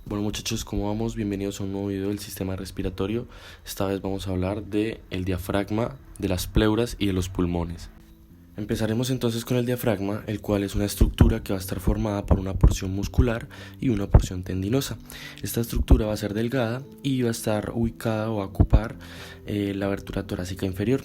Bueno muchachos, ¿cómo vamos? Bienvenidos a un nuevo video del sistema respiratorio. Esta vez vamos a hablar del diafragma, de las pleuras y de los pulmones. Empezaremos entonces con el diafragma, el cual es una estructura que va a estar formada por una porción muscular y una porción tendinosa. Esta estructura va a ser delgada y va a estar ubicada o a ocupar la abertura torácica inferior.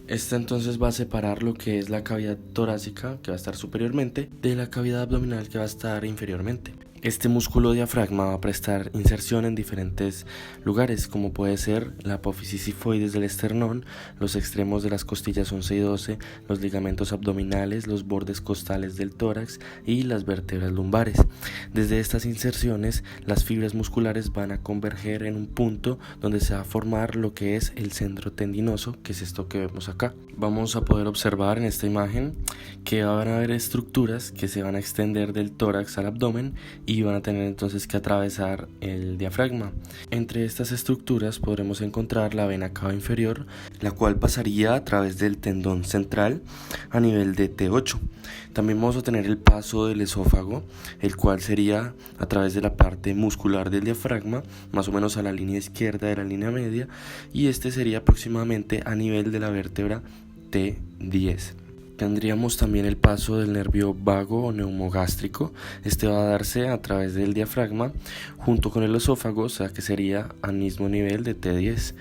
Esta entonces va a separar lo que es la cavidad torácica, que va a estar superiormente, de la cavidad abdominal, que va a estar inferiormente. Este músculo diafragma va a prestar inserción en diferentes lugares, como puede ser la apófisis sifoides del esternón, los extremos de las costillas 11 y 12, los ligamentos abdominales, los bordes costales del tórax y las vértebras lumbares. Desde estas inserciones, las fibras musculares van a converger en un punto donde se va a formar lo que es el centro tendinoso, que es esto que vemos acá. Vamos a poder observar en esta imagen que van a haber estructuras que se van a extender del tórax al abdomen y van a tener entonces que atravesar el diafragma. Entre estas estructuras podremos encontrar la vena cava inferior, la cual pasaría a través del tendón central a nivel de T8. También vamos a tener el paso del esófago, el cual sería a través de la parte muscular del diafragma, más o menos a la línea izquierda de la línea media, y este sería aproximadamente a nivel de la vértebra T10. Tendríamos también el paso del nervio vago o neumogástrico. Este va a darse a través del diafragma junto con el esófago, o sea que sería al mismo nivel de T10.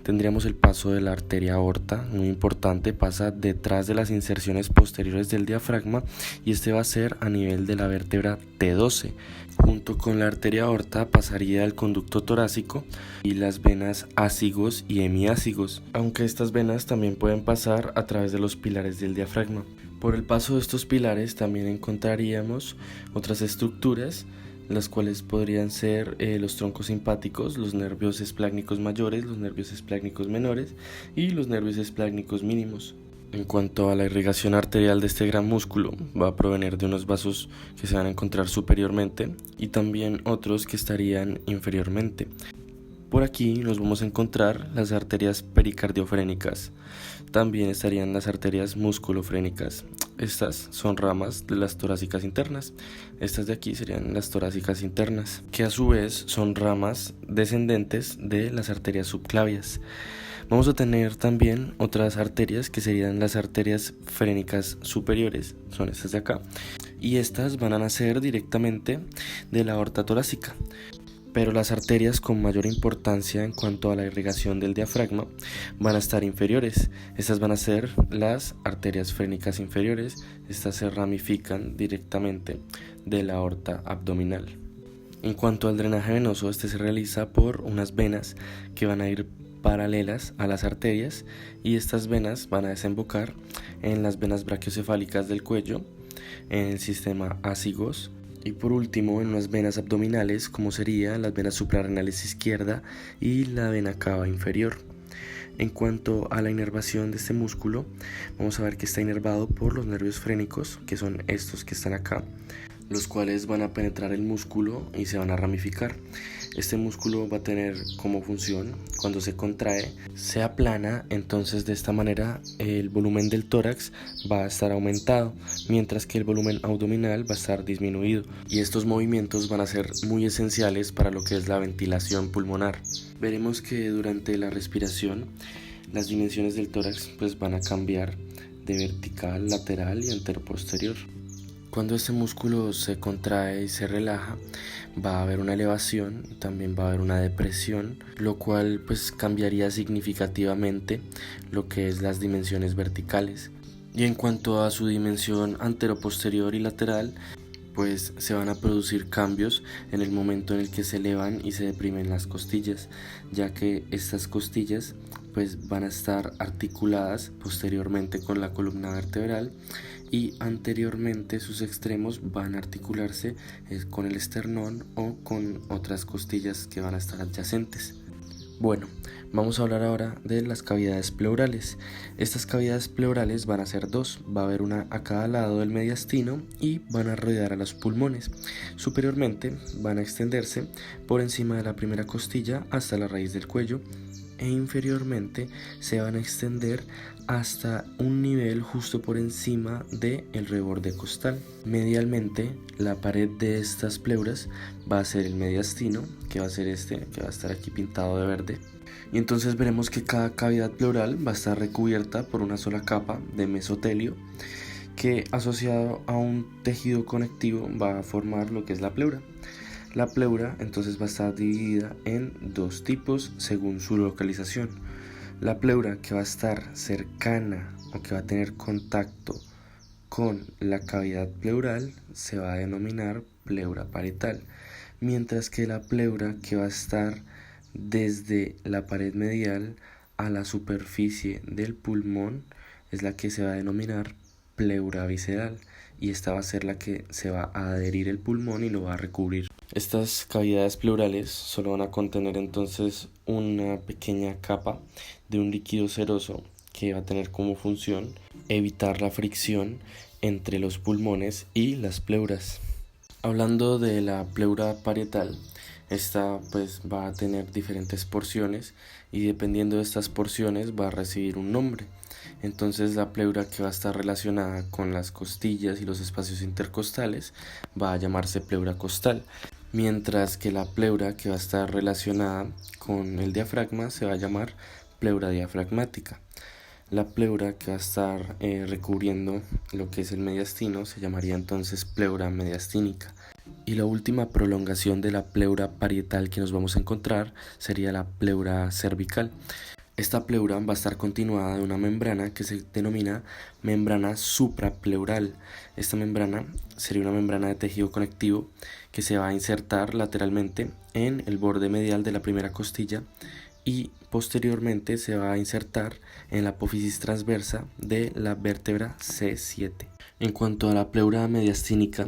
Tendríamos el paso de la arteria aorta, muy importante, pasa detrás de las inserciones posteriores del diafragma y este va a ser a nivel de la vértebra T12. Junto con la arteria aorta pasaría el conducto torácico y las venas ácigos y hemiácigos, aunque estas venas también pueden pasar a través de los pilares del diafragma. Por el paso de estos pilares también encontraríamos otras estructuras, las cuales podrían ser los troncos simpáticos, los nervios esplácnicos mayores, los nervios esplácnicos menores y los nervios esplácnicos mínimos. En cuanto a la irrigación arterial de este gran músculo, va a provenir de unos vasos que se van a encontrar superiormente y también otros que estarían inferiormente. Por aquí nos vamos a encontrar las arterias pericardiofrénicas. También estarían las arterias musculofrénicas. Estas son ramas de las torácicas internas. Estas de aquí serían las torácicas internas, que a su vez son ramas descendentes de las arterias subclavias. Vamos a tener también otras arterias que serían las arterias frénicas superiores, son estas de acá, y estas van a nacer directamente de la aorta torácica. Pero las arterias con mayor importancia en cuanto a la irrigación del diafragma van a estar inferiores. Estas van a ser las arterias frénicas inferiores. Estas se ramifican directamente de la aorta abdominal. En cuanto al drenaje venoso, este se realiza por unas venas que van a ir paralelas a las arterias y estas venas van a desembocar en las venas brachiocefálicas del cuello, en el sistema ácigos y por último en unas venas abdominales como serían las venas suprarrenales izquierda y la vena cava inferior. En cuanto a la inervación de este músculo, vamos a ver que está inervado por los nervios frénicos, que son estos que están acá, los cuales van a penetrar el músculo y se van a ramificar. Este músculo va a tener como función, cuando se contrae, se aplana, entonces de esta manera el volumen del tórax va a estar aumentado, mientras que el volumen abdominal va a estar disminuido. Y estos movimientos van a ser muy esenciales para lo que es la ventilación pulmonar. Veremos que durante la respiración las dimensiones del tórax pues van a cambiar de vertical, lateral y anteroposterior. Cuando este músculo se contrae y se relaja, va a haber una elevación, también va a haber una depresión, lo cual pues cambiaría significativamente lo que es las dimensiones verticales. Y en cuanto a su dimensión anteroposterior y lateral, pues se van a producir cambios en el momento en el que se elevan y se deprimen las costillas, ya que estas costillas pues van a estar articuladas posteriormente con la columna vertebral y anteriormente sus extremos van a articularse con el esternón o con otras costillas que van a estar adyacentes. Bueno, vamos a hablar ahora de las cavidades pleurales. Estas cavidades pleurales van a ser dos, va a haber una a cada lado del mediastino y van a rodear a los pulmones. Superiormente van a extenderse por encima de la primera costilla hasta la raíz del cuello e inferiormente se van a extender hasta un nivel justo por encima del reborde costal. Medialmente, la pared de estas pleuras va a ser el mediastino, que va a ser este, que va a estar aquí pintado de verde. Y entonces veremos que cada cavidad pleural va a estar recubierta por una sola capa de mesotelio, que asociado a un tejido conectivo va a formar lo que es la pleura. La pleura entonces va a estar dividida en dos tipos según su localización. La pleura que va a estar cercana o que va a tener contacto con la cavidad pleural se va a denominar pleura parietal, mientras que la pleura que va a estar desde la pared medial a la superficie del pulmón es la que se va a denominar pleura visceral, y esta va a ser la que se va a adherir el pulmón y lo va a recubrir. Estas cavidades pleurales solo van a contener entonces una pequeña capa de un líquido seroso que va a tener como función evitar la fricción entre los pulmones y las pleuras. Hablando de la pleura parietal, esta pues va a tener diferentes porciones y dependiendo de estas porciones va a recibir un nombre. Entonces la pleura que va a estar relacionada con las costillas y los espacios intercostales va a llamarse pleura costal, mientras que la pleura que va a estar relacionada con el diafragma se va a llamar pleura diafragmática. La pleura que va a estar recubriendo lo que es el mediastino se llamaría entonces pleura mediastínica. Y la última prolongación de la pleura parietal que nos vamos a encontrar sería la pleura cervical. Esta pleura va a estar continuada de una membrana que se denomina membrana suprapleural. Esta membrana sería una membrana de tejido conectivo que se va a insertar lateralmente en el borde medial de la primera costilla y posteriormente se va a insertar en la apófisis transversa de la vértebra C7. En cuanto a la pleura mediastínica,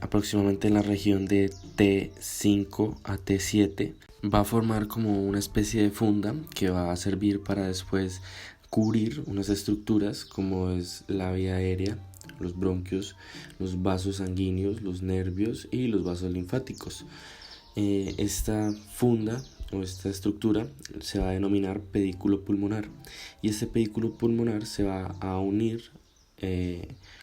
aproximadamente en la región de T5 a T7 va a formar como una especie de funda que va a servir para después cubrir unas estructuras como es la vía aérea, los bronquios, los vasos sanguíneos, los nervios y los vasos linfáticos. Esta funda o esta estructura se va a denominar pedículo pulmonar, y este pedículo pulmonar se va a unir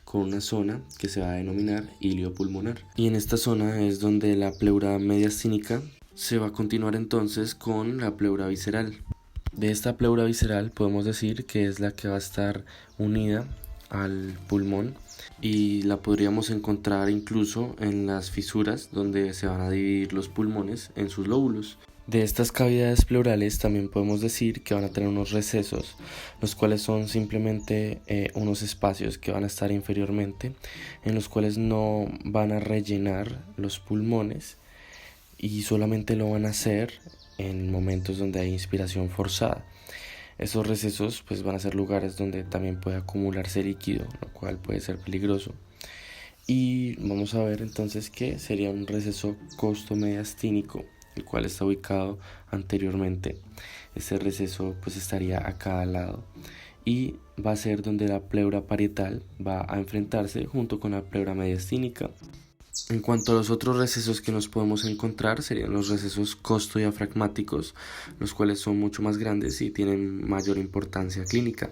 con una zona que se va a denominar ilio pulmonar, y en esta zona es donde la pleura mediastínica se va a continuar entonces con la pleura visceral. De esta pleura visceral podemos decir que es la que va a estar unida al pulmón y la podríamos encontrar incluso en las fisuras donde se van a dividir los pulmones en sus lóbulos. De estas cavidades pleurales también podemos decir que van a tener unos recesos, los cuales son simplemente unos espacios que van a estar inferiormente, en los cuales no van a rellenar los pulmones y solamente lo van a hacer en momentos donde hay inspiración forzada. Esos recesos pues van a ser lugares donde también puede acumularse líquido, lo cual puede ser peligroso. Y vamos a ver entonces que sería un receso costomediastínico, el cual está ubicado anteriormente. Este receso pues estaría a cada lado y va a ser donde la pleura parietal va a enfrentarse junto con la pleura mediastínica. En cuanto a los otros recesos que nos podemos encontrar, serían los recesos costodiafragmáticos, los cuales son mucho más grandes y tienen mayor importancia clínica.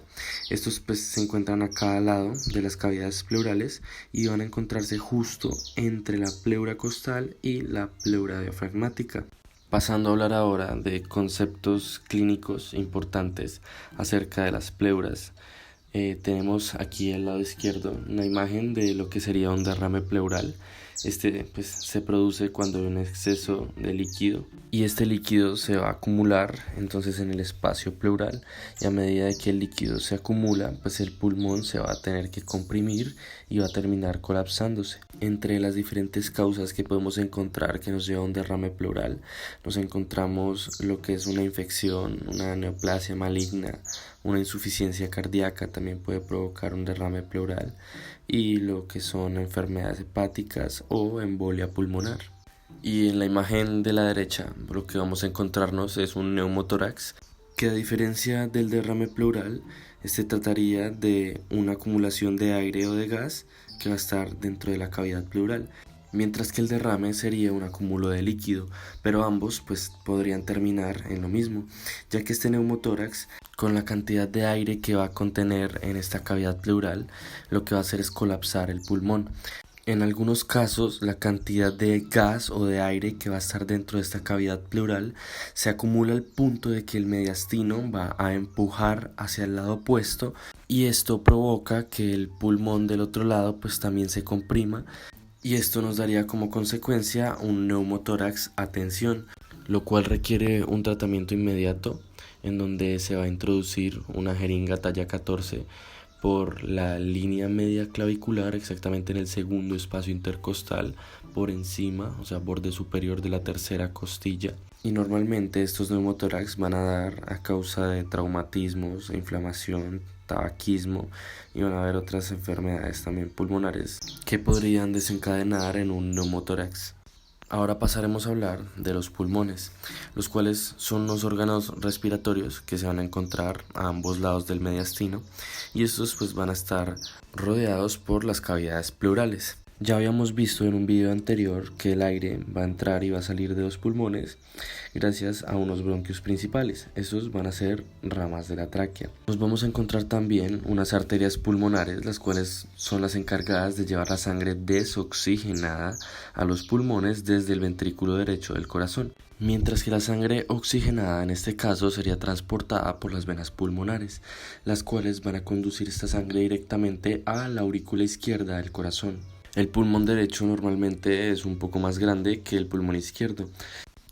Estos pues se encuentran a cada lado de las cavidades pleurales y van a encontrarse justo entre la pleura costal y la pleura diafragmática. Pasando a hablar ahora de conceptos clínicos importantes acerca de las pleuras. Tenemos aquí al lado izquierdo una imagen de lo que sería un derrame pleural. Este pues se produce cuando hay un exceso de líquido y este líquido se va a acumular entonces en el espacio pleural, y a medida de que el líquido se acumula pues el pulmón se va a tener que comprimir y va a terminar colapsándose. Entre las diferentes causas que podemos encontrar que nos lleva a un derrame pleural nos encontramos lo que es una infección, una neoplasia maligna, una insuficiencia cardíaca también puede provocar un derrame pleural, y lo que son enfermedades hepáticas o embolia pulmonar. Y en la imagen de la derecha lo que vamos a encontrarnos es un neumotórax, que a diferencia del derrame pleural, este trataría de una acumulación de aire o de gas que va a estar dentro de la cavidad pleural. mientras que el derrame sería un acúmulo de líquido, pero ambos pues podrían terminar en lo mismo, ya que este neumotórax, con la cantidad de aire que va a contener en esta cavidad pleural, lo que va a hacer es colapsar el pulmón. En algunos casos, la cantidad de gas o de aire que va a estar dentro de esta cavidad pleural se acumula al punto de que el mediastino va a empujar hacia el lado opuesto, y esto provoca que el pulmón del otro lado pues también se comprima, y esto nos daría como consecuencia un neumotórax a tensión, lo cual requiere un tratamiento inmediato en donde se va a introducir una jeringa talla 14 por la línea media clavicular, exactamente en el segundo espacio intercostal, por encima, o sea, borde superior de la tercera costilla. Y normalmente estos neumotórax van a dar a causa de traumatismos, inflamación, tabaquismo, y van a haber otras enfermedades también pulmonares que podrían desencadenar en un neumotórax. Ahora pasaremos a hablar de los pulmones, los cuales son los órganos respiratorios que se van a encontrar a ambos lados del mediastino, y estos pues van a estar rodeados por las cavidades pleurales. Ya habíamos visto en un video anterior que el aire va a entrar y va a salir de los pulmones gracias a unos bronquios principales. Estos van a ser ramas de la tráquea. Nos vamos a encontrar también unas arterias pulmonares, las cuales son las encargadas de llevar la sangre desoxigenada a los pulmones desde el ventrículo derecho del corazón, mientras que la sangre oxigenada en este caso sería transportada por las venas pulmonares, las cuales van a conducir esta sangre directamente a la aurícula izquierda del corazón. El pulmón derecho normalmente es un poco más grande que el pulmón izquierdo,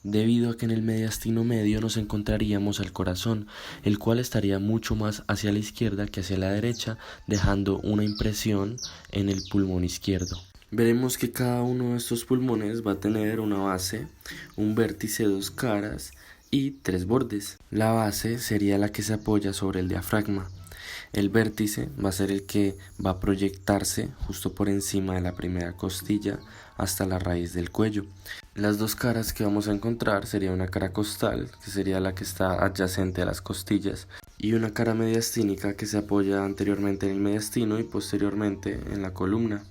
debido a que en el mediastino medio nos encontraríamos al corazón, el cual estaría mucho más hacia la izquierda que hacia la derecha, dejando una impresión en el pulmón izquierdo. Veremos que cada uno de estos pulmones va a tener una base, un vértice, dos caras y tres bordes. La base sería la que se apoya sobre el diafragma. El vértice va a ser el que va a proyectarse justo por encima de la primera costilla hasta la raíz del cuello. Las dos caras que vamos a encontrar sería una cara costal, que sería la que está adyacente a las costillas, y una cara mediastínica que se apoya anteriormente en el mediastino y posteriormente en la columna.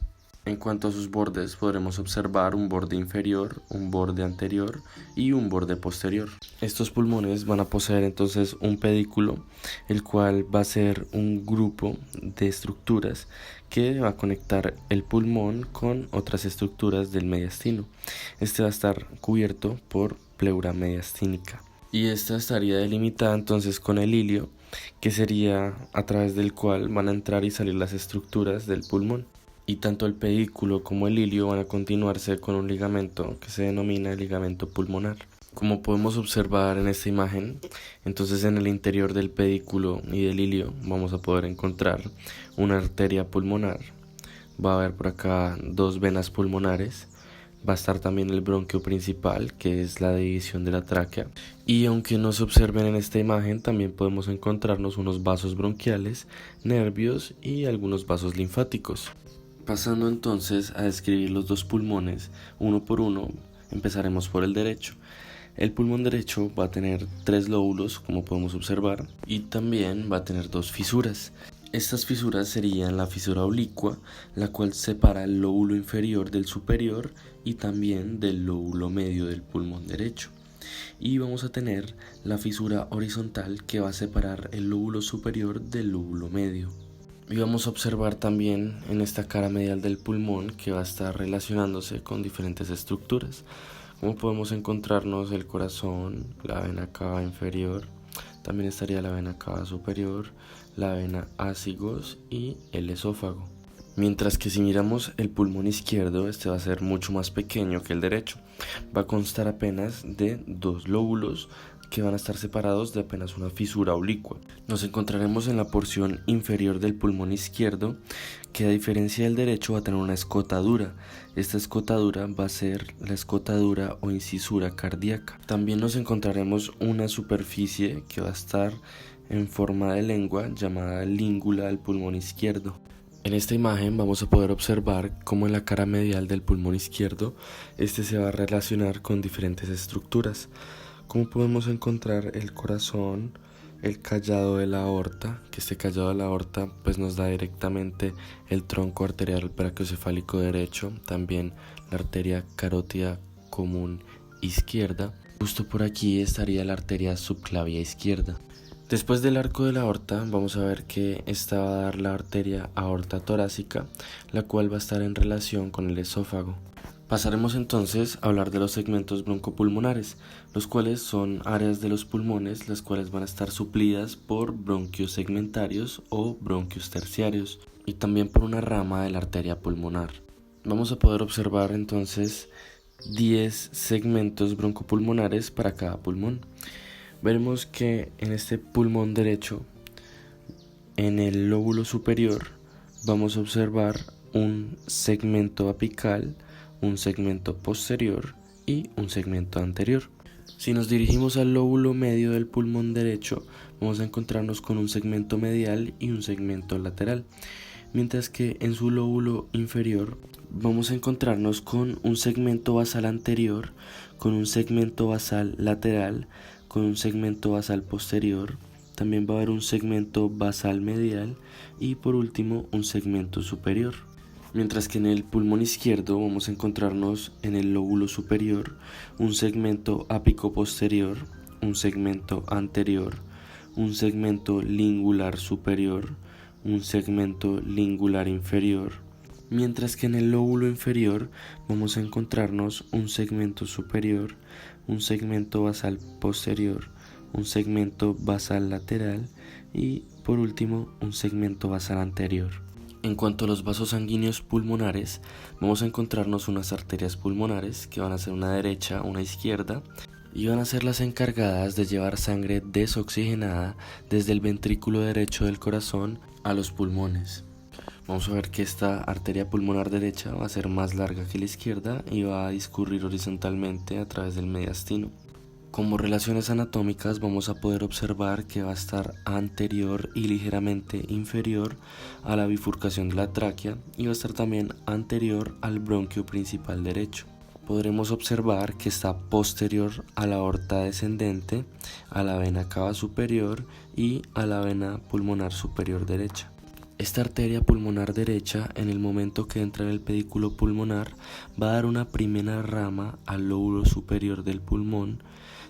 En cuanto a sus bordes, podremos observar un borde inferior, un borde anterior y un borde posterior. Estos pulmones van a poseer entonces un pedículo, el cual va a ser un grupo de estructuras que va a conectar el pulmón con otras estructuras del mediastino. Este va a estar cubierto por pleura mediastínica, y esta estaría delimitada entonces con el ilio, que sería a través del cual van a entrar y salir las estructuras del pulmón. Y tanto el pedículo como el ilio van a continuarse con un ligamento que se denomina ligamento pulmonar. Como podemos observar en esta imagen, entonces en el interior del pedículo y del ilio vamos a poder encontrar una arteria pulmonar. Va a haber por acá dos venas pulmonares. Va a estar también el bronquio principal, que es la división de la tráquea. Y aunque no se observen en esta imagen, también podemos encontrarnos unos vasos bronquiales, nervios y algunos vasos linfáticos. Pasando entonces a describir los dos pulmones uno por uno, empezaremos por el derecho. El pulmón derecho va a tener tres lóbulos, como podemos observar, y también va a tener dos fisuras. Estas fisuras serían la fisura oblicua, la cual separa el lóbulo inferior del superior y también del lóbulo medio del pulmón derecho. Y vamos a tener la fisura horizontal, que va a separar el lóbulo superior del lóbulo medio. Y vamos a observar también en esta cara medial del pulmón que va a estar relacionándose con diferentes estructuras, como podemos encontrarnos el corazón, la vena cava inferior, también estaría la vena cava superior, la vena ácigos y el esófago. Mientras que si miramos el pulmón izquierdo, este va a ser mucho más pequeño que el derecho. Va a constar apenas de dos lóbulos que van a estar separados de apenas una fisura oblicua. Nos encontraremos en la porción inferior del pulmón izquierdo, que a diferencia del derecho va a tener una escotadura. Esta escotadura va a ser la escotadura o incisura cardíaca. También nos encontraremos una superficie que va a estar en forma de lengua llamada língula del pulmón izquierdo. En esta imagen vamos a poder observar cómo en la cara medial del pulmón izquierdo este se va a relacionar con diferentes estructuras. Como podemos encontrar el corazón, el callado de la aorta, que este callado de la aorta pues nos da directamente el tronco arterial brachiocefálico derecho, también la arteria carótida común izquierda. Justo por aquí estaría la arteria subclavia izquierda. Después del arco de la aorta vamos a ver que esta va a dar la arteria aorta torácica, la cual va a estar en relación con el esófago. Pasaremos entonces a hablar de los segmentos broncopulmonares, los cuales son áreas de los pulmones, las cuales van a estar suplidas por bronquios segmentarios o bronquios terciarios y también por una rama de la arteria pulmonar. Vamos a poder observar entonces 10 segmentos broncopulmonares para cada pulmón. Veremos que en este pulmón derecho, en el lóbulo superior, vamos a observar un segmento apical, un segmento posterior y un segmento anterior. Si nos dirigimos al lóbulo medio del pulmón derecho, vamos a encontrarnos con un segmento medial y un segmento lateral, mientras que en su lóbulo inferior vamos a encontrarnos con un segmento basal anterior, con un segmento basal lateral, con un segmento basal posterior. También va a haber un segmento basal medial y por último un segmento superior. Mientras que en el pulmón izquierdo vamos a encontrarnos en el lóbulo superior un segmento ápico posterior, un segmento anterior, un segmento lingular superior, un segmento lingular inferior. Mientras que en el lóbulo inferior vamos a encontrarnos un segmento superior, un segmento basal posterior, un segmento basal lateral y por último un segmento basal anterior. En cuanto a los vasos sanguíneos pulmonares, vamos a encontrarnos unas arterias pulmonares que van a ser una derecha, una izquierda, y van a ser las encargadas de llevar sangre desoxigenada desde el ventrículo derecho del corazón a los pulmones. Vamos a ver que esta arteria pulmonar derecha va a ser más larga que la izquierda y va a discurrir horizontalmente a través del mediastino. Como relaciones anatómicas vamos a poder observar que va a estar anterior y ligeramente inferior a la bifurcación de la tráquea y va a estar también anterior al bronquio principal derecho. Podremos observar que está posterior a la aorta descendente, a la vena cava superior y a la vena pulmonar superior derecha. Esta arteria pulmonar derecha, en el momento que entra en el pedículo pulmonar, va a dar una primera rama al lóbulo superior del pulmón.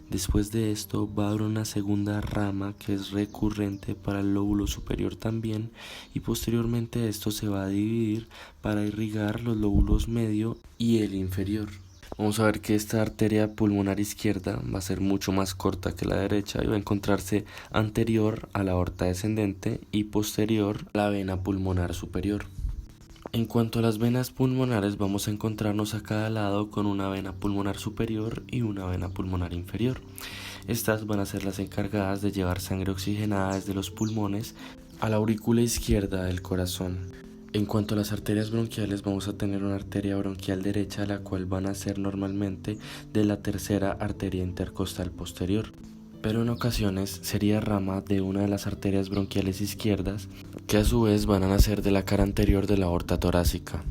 Después de esto va a haber una segunda rama que es recurrente para el lóbulo superior también, y posteriormente esto se va a dividir para irrigar los lóbulos medio y el inferior. Vamos a ver que esta arteria pulmonar izquierda va a ser mucho más corta que la derecha y va a encontrarse anterior a la aorta descendente y posterior a la vena pulmonar superior. En cuanto a las venas pulmonares, vamos a encontrarnos a cada lado con una vena pulmonar superior y una vena pulmonar inferior. Estas van a ser las encargadas de llevar sangre oxigenada desde los pulmones a la aurícula izquierda del corazón. En cuanto a las arterias bronquiales, vamos a tener una arteria bronquial derecha, la cual van a ser normalmente de la tercera arteria intercostal posterior, pero en ocasiones sería rama de una de las arterias bronquiales izquierdas, que a su vez van a nacer de la cara anterior de la aorta torácica.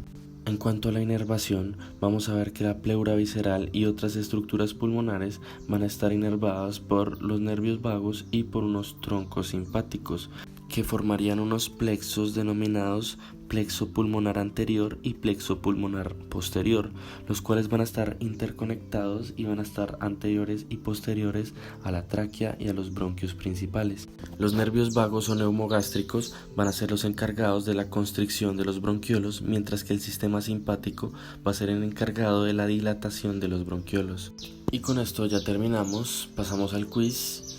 En cuanto a la inervación, vamos a ver que la pleura visceral y otras estructuras pulmonares van a estar inervadas por los nervios vagos y por unos troncos simpáticos, que formarían unos plexos denominados plexo pulmonar anterior y plexo pulmonar posterior, los cuales van a estar interconectados y van a estar anteriores y posteriores a la tráquea y a los bronquios principales. Los nervios vagos o neumogástricos van a ser los encargados de la constricción de los bronquiolos, mientras que el sistema simpático va a ser el encargado de la dilatación de los bronquiolos. Y con esto ya terminamos, pasamos al quiz.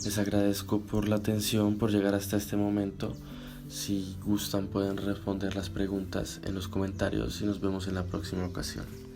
Les agradezco por la atención, por llegar hasta este momento. Si gustan pueden responder las preguntas en los comentarios y nos vemos en la próxima ocasión.